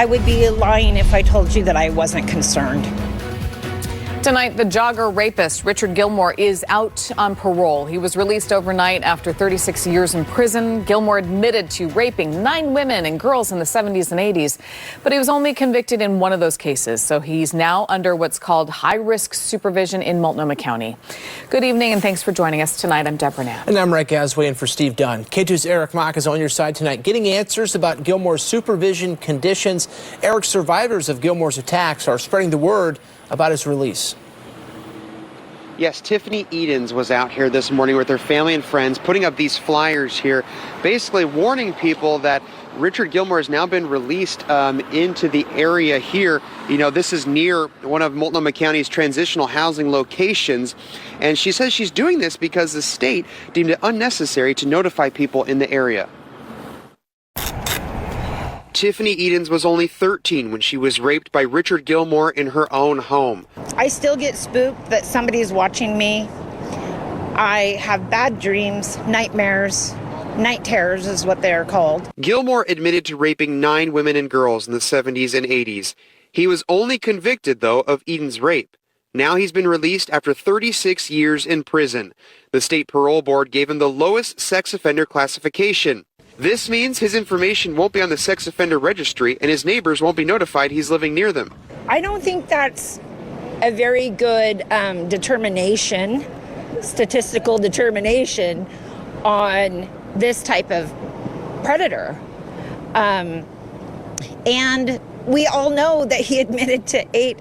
I would be lying if I told you that I wasn't concerned. Tonight, the Jogger rapist, Richard Gillmore, is out on parole. He was released overnight after 36 years in prison. Gillmore admitted to raping 9 women and girls in the 70s and 80s, but he was only convicted in one of those cases. So he's now under what's called high-risk supervision in Multnomah County. Good evening, and thanks for joining us tonight. I'm Deborah Knapp. And I'm Rick Gasway in for Steve Dunn. Katu's Eric Mock is on your side tonight, getting answers about Gillmore's supervision conditions. Eric, survivors of Gillmore's attacks are spreading the word about his release. Yes, Tiffany Edens was out here this morning with her family and friends, putting up these flyers here, basically warning people that Richard Gillmore has now been released into the area here. You know, this is near one of Multnomah County's transitional housing locations. And she says she's doing this because the state deemed it unnecessary to notify people in the area. Tiffany Edens was only 13 when she was raped by Richard Gillmore in her own home. I still get spooked that somebody's watching me. I have bad dreams, nightmares. Night terrors is what they're called. Gillmore admitted to raping 9 women and girls in the 70s and 80s. He was only convicted, though, of Edens' rape. Now he's been released after 36 years in prison. The state parole board gave him the lowest sex offender classification. This means his information won't be on the sex offender registry and his neighbors won't be notified he's living near them. I don't think that's a very good determination, statistical determination on this type of predator. And we all know that he admitted to 8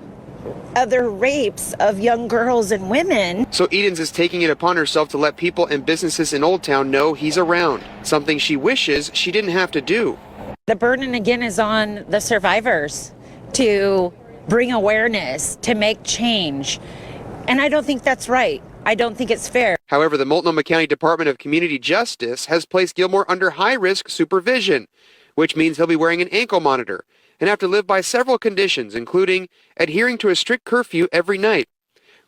other rapes of young girls and women. So Edens is taking it upon herself to let people and businesses in Old Town know he's around, something she wishes she didn't have to do. The burden again is on the survivors to bring awareness, to make change. And I don't think that's right. I don't think it's fair. However, the Multnomah County Department of Community Justice has placed Gillmore under high-risk supervision, which means he'll be wearing an ankle monitor and have to live by several conditions, including adhering to a strict curfew every night,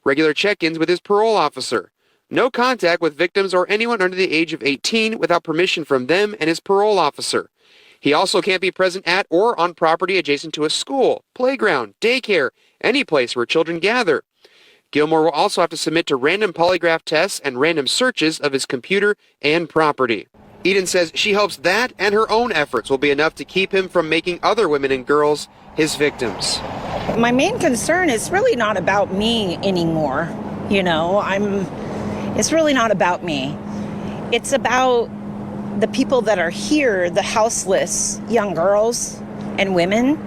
regular check-ins with his parole officer, no contact with victims or anyone under the age of 18 without permission from them and his parole officer. He also can't be present at or on property adjacent to a school, playground, daycare, any place where children gather. Gillmore will also have to submit to random polygraph tests and random searches of his computer and property. Edens says she hopes that and her own efforts will be enough to keep him from making other women and girls his victims. My main concern is really not about me anymore. You know, it's really not about me. It's about the people that are here, the houseless young girls and women.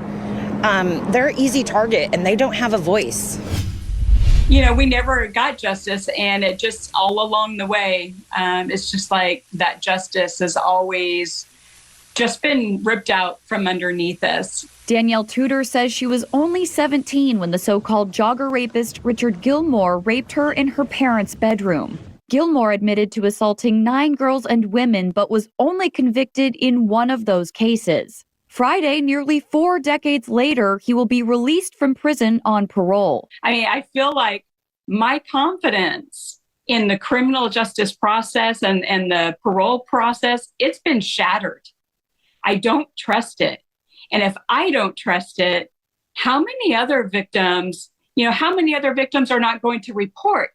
They're an easy target and they don't have a voice. You know, we never got justice, and it just all along the way, it's just like that justice has always just been ripped out from underneath us. Danielle Tudor says she was only 17 when the so-called Jogger rapist Richard Gillmore raped her in her parents' bedroom. Gillmore admitted to assaulting 9 girls and women, but was only convicted in one of those cases. Friday, nearly 4 decades later, he will be released from prison on parole. I mean, I feel like my confidence in the criminal justice process and the parole process, it's been shattered. I don't trust it. And if I don't trust it, how many other victims are not going to report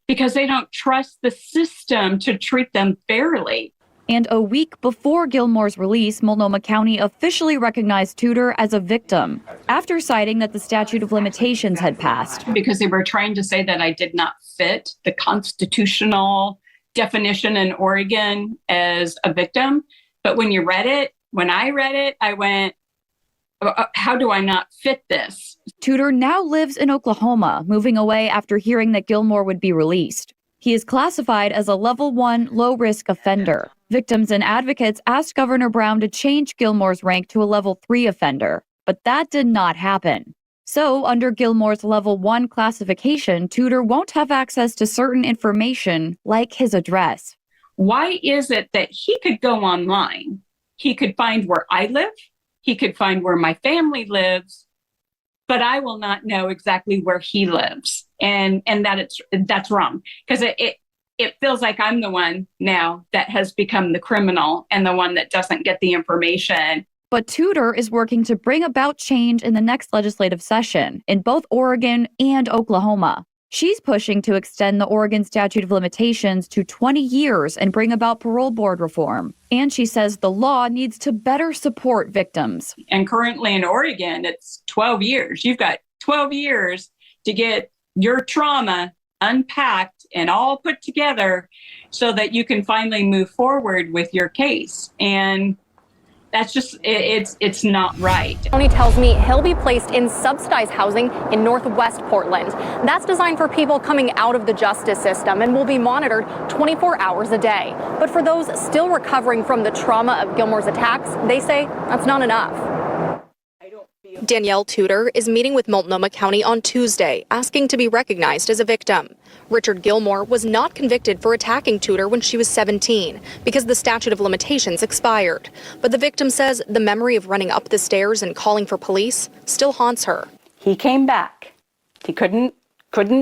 because they don't trust the system to treat them fairly? And a week before Gillmore's release, Multnomah County officially recognized Tudor as a victim after citing that the statute of limitations had passed. Because they were trying to say that I did not fit the constitutional definition in Oregon as a victim. But when I read it, I went, how do I not fit this? Tudor now lives in Oklahoma, moving away after hearing that Gillmore would be released. He is classified as a level 1 low-risk offender. Victims and advocates asked Governor Brown to change Gillmore's rank to a level 3 offender, but that did not happen. So, under Gillmore's level 1 classification, Tudor won't have access to certain information like his address. Why is it that he could go online? He could find where I live. He could find where my family lives, but I will not know exactly where he lives. And that's wrong, because it feels like I'm the one now that has become the criminal and the one that doesn't get the information But Tudor is working to bring about change in the next legislative session in both Oregon and Oklahoma. She's pushing to extend the Oregon statute of limitations to 20 years and bring about parole board reform. And she says the law needs to better support victims. And currently in Oregon, it's 12 years. You've got 12 years to get your trauma unpacked and all put together so that you can finally move forward with your case. And that's just, it's not right. Tony tells me he'll be placed in subsidized housing in Northwest Portland. That's designed for people coming out of the justice system and will be monitored 24 hours a day. But for those still recovering from the trauma of Gillmore's attacks, they say that's not enough. Danielle Tudor is meeting with Multnomah County on Tuesday, asking to be recognized as a victim. Richard Gillmore was not convicted for attacking Tudor when she was 17 because the statute of limitations expired. But the victim says the memory of running up the stairs and calling for police still haunts her. He came back. He couldn't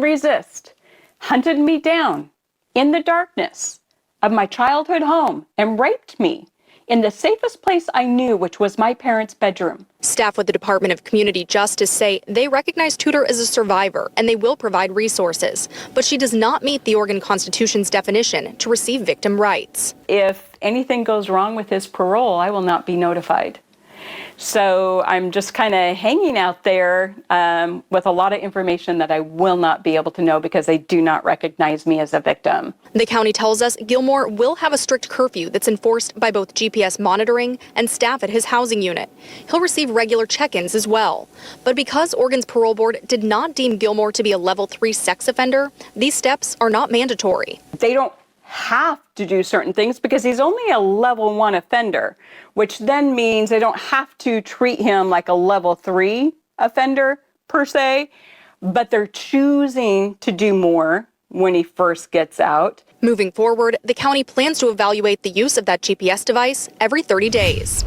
resist, hunted me down in the darkness of my childhood home and raped me in the safest place I knew, which was my parents' bedroom. Staff with the Department of Community Justice say they recognize Tudor as a survivor and they will provide resources, but she does not meet the Oregon Constitution's definition to receive victim rights. If anything goes wrong with his parole, I will not be notified. So I'm just kind of hanging out there with a lot of information that I will not be able to know because they do not recognize me as a victim. The county tells us Gillmore will have a strict curfew that's enforced by both GPS monitoring and staff at his housing unit. He'll receive regular check-ins as well. But because Oregon's parole board did not deem Gillmore to be a level 3 sex offender, these steps are not mandatory. They don't have to do certain things because he's only a level 1 offender, which then means they don't have to treat him like a level 3 offender per se, but they're choosing to do more when he first gets out. Moving forward, the county plans to evaluate the use of that GPS device every 30 days.